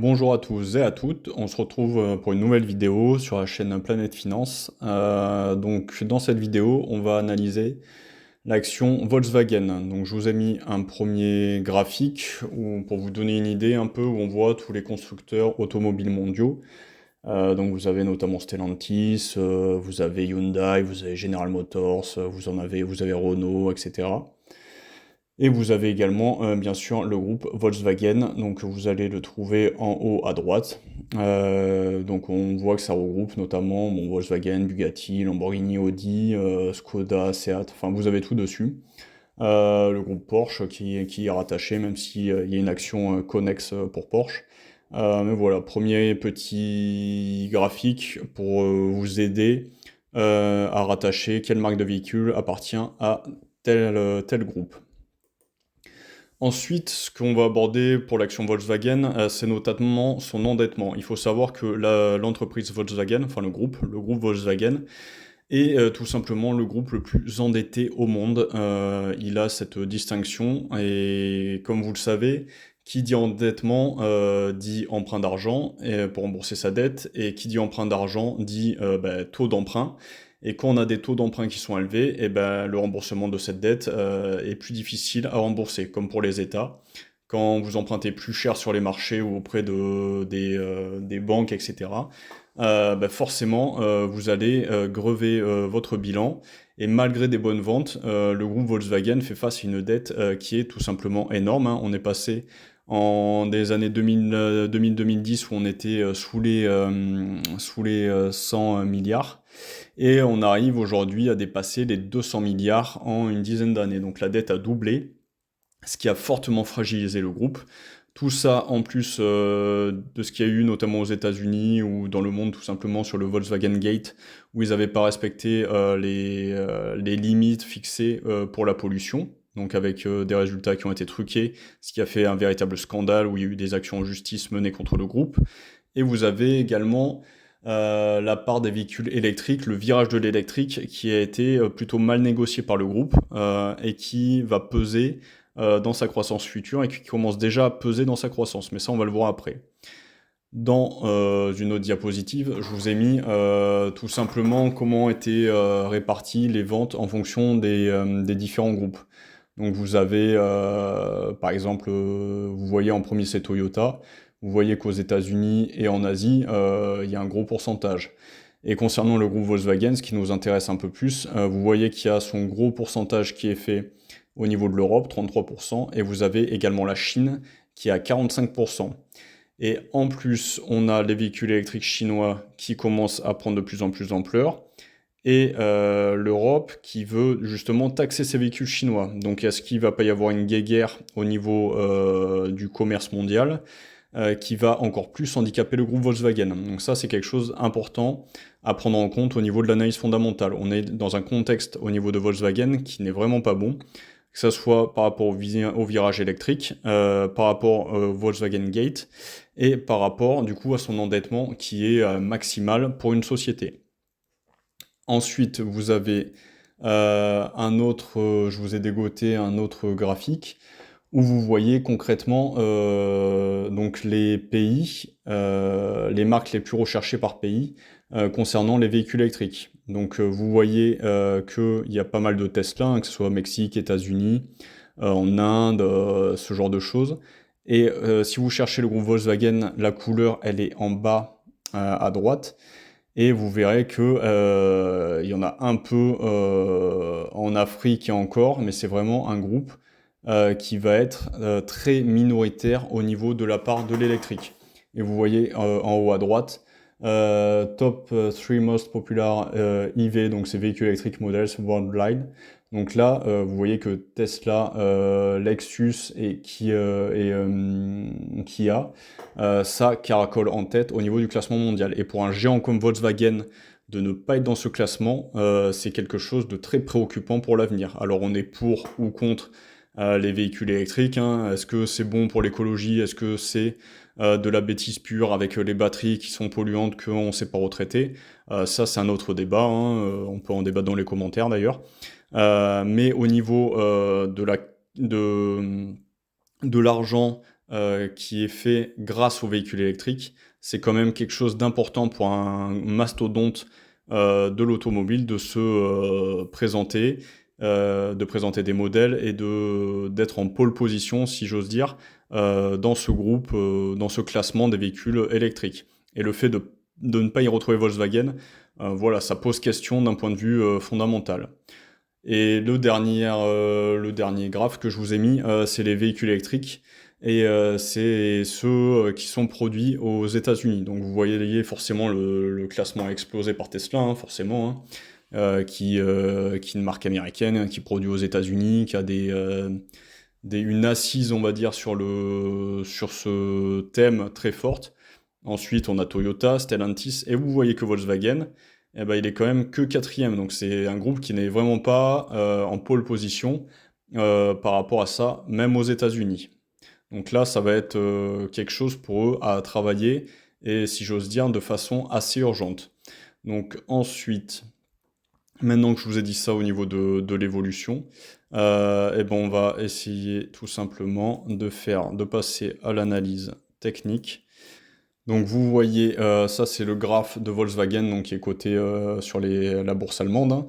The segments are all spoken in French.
Bonjour à tous et à toutes, on se retrouve pour une nouvelle vidéo sur la chaîne Planète Finance. Donc dans cette vidéo, on va analyser l'action Volkswagen. Donc je vous ai mis un premier graphique pour vous donner une idée un peu où on voit tous les constructeurs automobiles mondiaux. Donc vous avez notamment Stellantis, vous avez Hyundai, vous avez General Motors, vous avez Renault, etc. Et vous avez également, bien sûr, le groupe Volkswagen, donc vous allez le trouver en haut à droite. Donc on voit que ça regroupe notamment Volkswagen, Bugatti, Lamborghini, Audi, Skoda, Seat, enfin vous avez tout dessus. Le groupe Porsche qui est rattaché, même s'il y a une action connexe pour Porsche. Mais voilà, premier petit graphique pour vous aider à rattacher quelle marque de véhicule appartient à tel groupe. Ensuite, ce qu'on va aborder pour l'action Volkswagen, c'est notamment son endettement. Il faut savoir que l'entreprise Volkswagen, enfin le groupe Volkswagen, est tout simplement le groupe le plus endetté au monde. Il a cette distinction et comme vous le savez, qui dit endettement dit emprunt d'argent pour rembourser sa dette, et qui dit emprunt d'argent dit taux d'emprunt. Et quand on a des taux d'emprunt qui sont élevés, le remboursement de cette dette est plus difficile à rembourser, comme pour les États. Quand vous empruntez plus cher sur les marchés ou auprès des banques, etc., forcément, vous allez grever votre bilan. Et malgré des bonnes ventes, le groupe Volkswagen fait face à une dette qui est tout simplement énorme, hein. On est passé en des années 2000-2010 où on était sous les 100 milliards. Et on arrive aujourd'hui à dépasser les 200 milliards en une dizaine d'années. Donc la dette a doublé, ce qui a fortement fragilisé le groupe. Tout ça en plus de ce qu'il y a eu notamment aux États-Unis ou dans le monde tout simplement sur le Volkswagen Gate, où ils n'avaient pas respecté les limites fixées pour la pollution, donc avec des résultats qui ont été truqués, ce qui a fait un véritable scandale où il y a eu des actions en justice menées contre le groupe. Et vous avez également la part des véhicules électriques, le virage de l'électrique qui a été plutôt mal négocié par le groupe et qui va peser dans sa croissance future et qui commence déjà à peser dans sa croissance. Mais ça, on va le voir après. Dans une autre diapositive, je vous ai mis tout simplement comment étaient réparties les ventes en fonction des différents groupes. Donc vous avez, par exemple, vous voyez en premier c'est Toyota, vous voyez qu'aux États-Unis et en Asie, il y a un gros pourcentage. Et concernant le groupe Volkswagen, ce qui nous intéresse un peu plus, vous voyez qu'il y a son gros pourcentage qui est fait au niveau de l'Europe, 33%, et vous avez également la Chine qui est à 45%. Et en plus, on a les véhicules électriques chinois qui commencent à prendre de plus en plus d'ampleur, et l'Europe qui veut justement taxer ces véhicules chinois. Donc est-ce qu'il va pas y avoir une guéguerre au niveau du commerce mondial qui va encore plus handicaper le groupe Volkswagen? Donc ça, c'est quelque chose d'important à prendre en compte au niveau de l'analyse fondamentale. On est dans un contexte au niveau de Volkswagen qui n'est vraiment pas bon, que ce soit par rapport au virage électrique, par rapport au Volkswagen Gate, et par rapport du coup à son endettement qui est maximal pour une société. Ensuite, vous avez je vous ai dégoté un autre graphique où vous voyez concrètement donc les pays, les marques les plus recherchées par pays concernant les véhicules électriques. Donc vous voyez qu'il y a pas mal de Tesla, hein, que ce soit au Mexique, États-Unis, en Inde, ce genre de choses. Et si vous cherchez le groupe Volkswagen, la couleur elle est en bas à droite. Et vous verrez que il y en a un peu en Afrique et encore, mais c'est vraiment un groupe qui va être très minoritaire au niveau de la part de l'électrique. Et vous voyez en haut à droite, top 3 most popular EV, donc ces véhicules électriques models worldwide. Donc là, vous voyez que Tesla, Lexus et Kia, ça caracole en tête au niveau du classement mondial. Et pour un géant comme Volkswagen, de ne pas être dans ce classement, c'est quelque chose de très préoccupant pour l'avenir. Alors on est pour ou contre les véhicules électriques, hein. Est-ce que c'est bon pour l'écologie? Est-ce que c'est de la bêtise pure avec les batteries qui sont polluantes qu'on ne sait pas retraiter? Ça, c'est un autre débat, hein. On peut en débattre dans les commentaires d'ailleurs. Mais au niveau de l'argent qui est fait grâce aux véhicules électriques. C'est quand même quelque chose d'important pour un mastodonte de l'automobile de se présenter, de présenter des modèles et d'être en pole position, si j'ose dire, dans ce groupe, dans ce classement des véhicules électriques. Et le fait de ne pas y retrouver Volkswagen, voilà, ça pose question d'un point de vue fondamental. Et le dernier graphe que je vous ai mis, c'est les véhicules électriques. Et c'est ceux qui sont produits aux États-Unis. Donc vous voyez forcément le classement a explosé par Tesla, hein, forcément, hein, qui est une marque américaine, qui produit aux États-Unis, qui a une assise, on va dire, sur ce thème très forte. Ensuite, on a Toyota, Stellantis, et vous voyez que Volkswagen, eh ben, il est quand même que quatrième. Donc c'est un groupe qui n'est vraiment pas en pole position par rapport à ça, même aux États-Unis. Donc là, ça va être quelque chose pour eux à travailler, et si j'ose dire, de façon assez urgente. Donc ensuite, maintenant que je vous ai dit ça au niveau de l'évolution, eh ben on va essayer tout simplement de passer à l'analyse technique. Donc vous voyez, ça c'est le graphe de Volkswagen, donc qui est coté sur la bourse allemande, hein.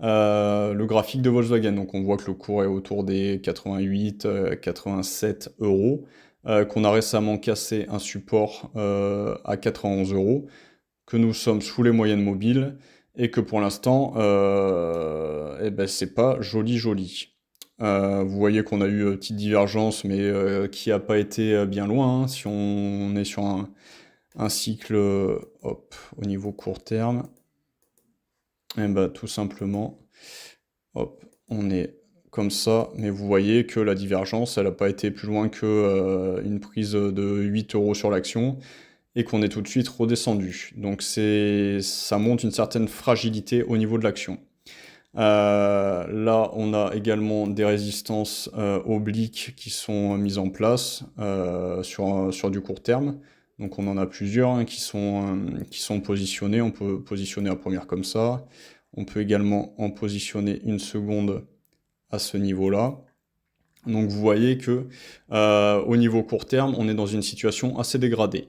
Le graphique de Volkswagen, donc on voit que le cours est autour des 88, 87 euros, qu'on a récemment cassé un support à 91 euros, que nous sommes sous les moyennes mobiles, et que pour l'instant, eh ben, c'est pas joli joli. Vous voyez qu'on a eu une petite divergence, mais qui n'a pas été bien loin, hein, si on est sur un cycle hop, au niveau court terme. Et bah tout simplement, hop, on est comme ça, mais vous voyez que la divergence, elle n'a pas été plus loin que une prise de 8 euros sur l'action, et qu'on est tout de suite redescendu. Donc ça montre une certaine fragilité au niveau de l'action. Là, on a également des résistances obliques qui sont mises en place sur du court terme. Donc on en a plusieurs, hein, qui sont positionnés. On peut positionner la première comme ça. On peut également en positionner une seconde à ce niveau-là. Donc vous voyez que au niveau court terme, on est dans une situation assez dégradée.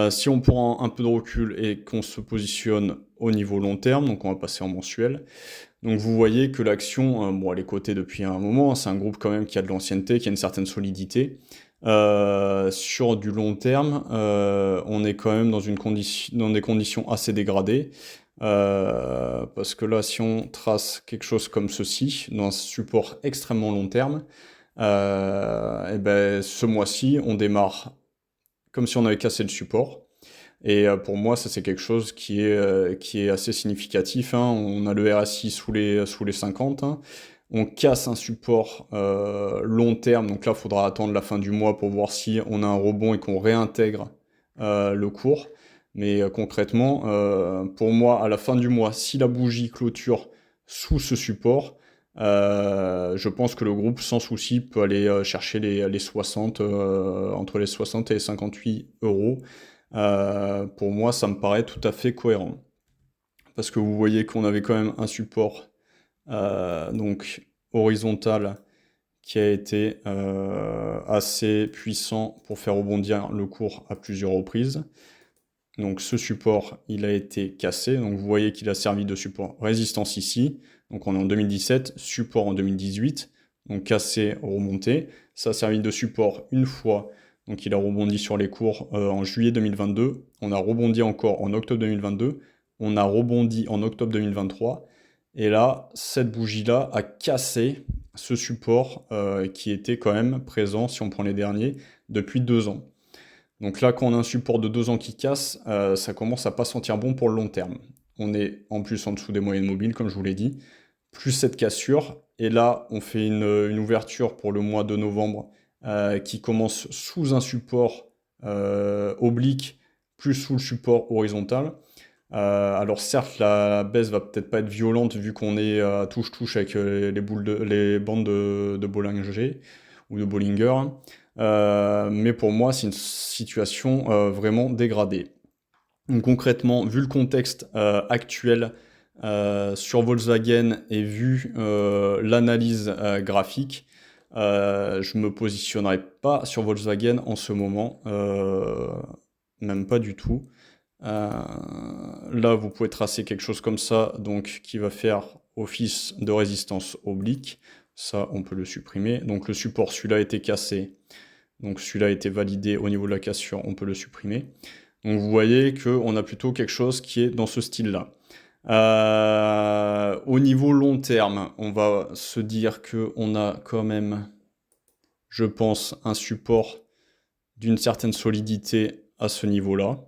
Si on prend un peu de recul et qu'on se positionne au niveau long terme, donc on va passer en mensuel, donc vous voyez que l'action, bon, elle est cotée depuis un moment, hein, c'est un groupe quand même qui a de l'ancienneté, qui a une certaine solidité. Sur du long terme, on est quand même dans des conditions assez dégradées. Parce que là, si on trace quelque chose comme ceci, dans un support extrêmement long terme, et ben, ce mois-ci, on démarre comme si on avait cassé le support. Et pour moi, ça c'est quelque chose qui est assez significatif, hein. On a le RSI sous les 50, hein. On casse un support long terme, donc là, il faudra attendre la fin du mois pour voir si on a un rebond et qu'on réintègre le cours. Mais concrètement, pour moi, à la fin du mois, si la bougie clôture sous ce support, je pense que le groupe, sans souci, peut aller chercher les 60, entre les 60 et les 58 euros. Pour moi, ça me paraît tout à fait cohérent. Parce que vous voyez qu'on avait quand même un support donc horizontal qui a été assez puissant pour faire rebondir le cours à plusieurs reprises. Donc ce support, il a été cassé. Donc vous voyez qu'il a servi de support résistance ici. Donc on est en 2017, support en 2018. Donc cassé, remonté. Ça a servi de support une fois. Donc il a rebondi sur les cours en juillet 2022. On a rebondi encore en octobre 2022. On a rebondi en octobre 2023. Et là, cette bougie-là a cassé ce support qui était quand même présent, si on prend les derniers, depuis 2 ans. Donc là, quand on a un support de 2 ans qui casse, ça commence à pas sentir bon pour le long terme. On est en plus en dessous des moyennes mobiles, comme je vous l'ai dit, plus cette cassure, et là, on fait une ouverture pour le mois de novembre qui commence sous un support oblique, plus sous le support horizontal. Alors certes, la baisse va peut-être pas être violente vu qu'on est à touche-touche avec les bandes de Bollinger ou de Bollinger, mais pour moi, c'est une situation vraiment dégradée. Donc concrètement, vu le contexte actuel sur Volkswagen et vu l'analyse graphique, Je me positionnerai pas sur Volkswagen en ce moment, même pas du tout. Là, vous pouvez tracer quelque chose comme ça, donc qui va faire office de résistance oblique. Ça, on peut le supprimer. Donc le support, celui-là a été cassé. Donc celui-là a été validé au niveau de la cassure, on peut le supprimer. Donc vous voyez qu'on a plutôt quelque chose qui est dans ce style-là. Au niveau long terme, on va se dire qu'on a quand même, je pense, un support d'une certaine solidité à ce niveau-là.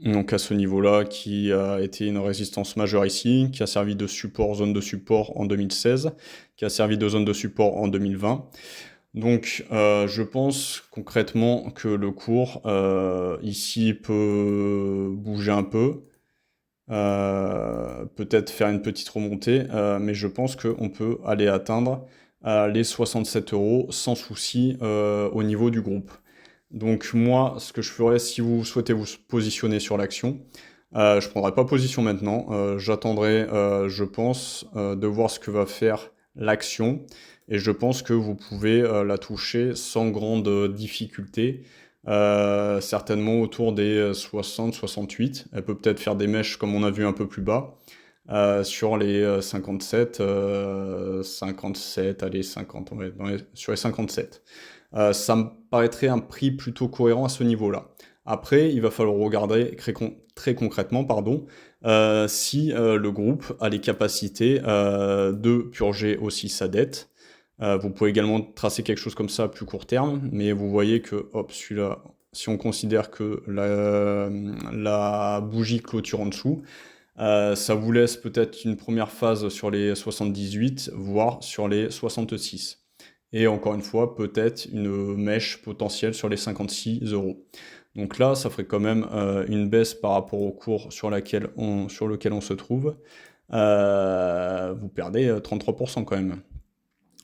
Donc à ce niveau-là, qui a été une résistance majeure ici, qui a servi de support, zone de support en 2016, qui a servi de zone de support en 2020. Donc je pense concrètement que le cours ici peut bouger un peu, peut-être faire une petite remontée, mais je pense qu'on peut aller atteindre les 67 € sans souci au niveau du groupe. Donc moi, ce que je ferais si vous souhaitez vous positionner sur l'action, je ne prendrai pas position maintenant, j'attendrai, je pense, de voir ce que va faire l'action, et je pense que vous pouvez la toucher sans grande difficulté, certainement autour des 60-68. Elle peut peut-être faire des mèches comme on a vu un peu plus bas, sur les 57, 57, allez 50, on va être sur les 57. Ça me paraîtrait un prix plutôt cohérent à ce niveau-là. Après, il va falloir regarder très concrètement, pardon, si le groupe a les capacités de purger aussi sa dette. Vous pouvez également tracer quelque chose comme ça à plus court terme, mais vous voyez que, hop, celui-là, si on considère que la bougie clôture en dessous, ça vous laisse peut-être une première phase sur les 78, voire sur les 66. Et encore une fois, peut-être une mèche potentielle sur les 56 €. Donc là, ça ferait quand même une baisse par rapport au cours sur lequel on se trouve. Vous perdez 33% quand même.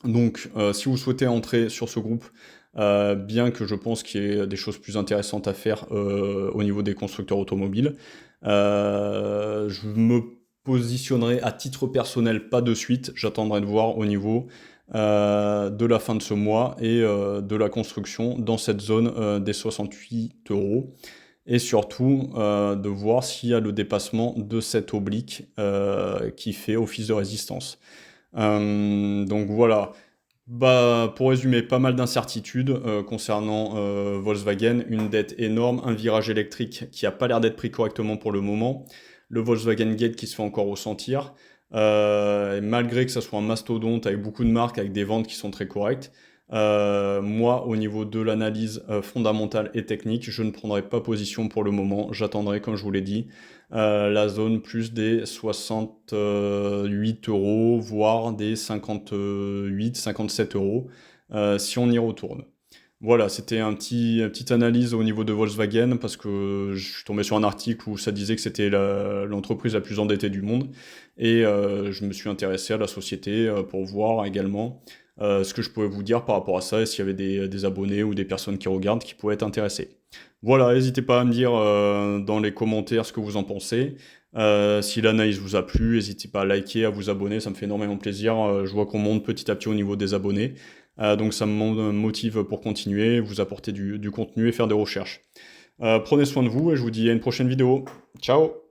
Donc si vous souhaitez entrer sur ce groupe, bien que je pense qu'il y ait des choses plus intéressantes à faire au niveau des constructeurs automobiles, je me positionnerai à titre personnel pas de suite, j'attendrai de voir au niveau de la fin de ce mois et de la construction dans cette zone des 68 €, et surtout de voir s'il y a le dépassement de cette oblique qui fait office de résistance. Donc voilà. Bah, pour résumer, pas mal d'incertitudes concernant Volkswagen, une dette énorme, un virage électrique qui n'a pas l'air d'être pris correctement pour le moment, le Volkswagen Gate qui se fait encore ressentir, et malgré que ça soit un mastodonte avec beaucoup de marques, avec des ventes qui sont très correctes, moi, au niveau de l'analyse fondamentale et technique, je ne prendrai pas position pour le moment, j'attendrai, comme je vous l'ai dit, la zone plus des 68 €, voire des 58-57 € si on y retourne. Voilà, c'était petite analyse au niveau de Volkswagen, parce que je suis tombé sur un article où ça disait que c'était l'entreprise la plus endettée du monde, et je me suis intéressé à la société pour voir également ce que je pouvais vous dire par rapport à ça, et s'il y avait des abonnés ou des personnes qui regardent qui pouvaient être intéressés. Voilà, n'hésitez pas à me dire dans les commentaires ce que vous en pensez. Si l'analyse vous a plu, n'hésitez pas à liker, à vous abonner, ça me fait énormément plaisir. Je vois qu'on monte petit à petit au niveau des abonnés. Donc ça me motive pour continuer, vous apporter du contenu et faire des recherches. Prenez soin de vous et je vous dis à une prochaine vidéo. Ciao!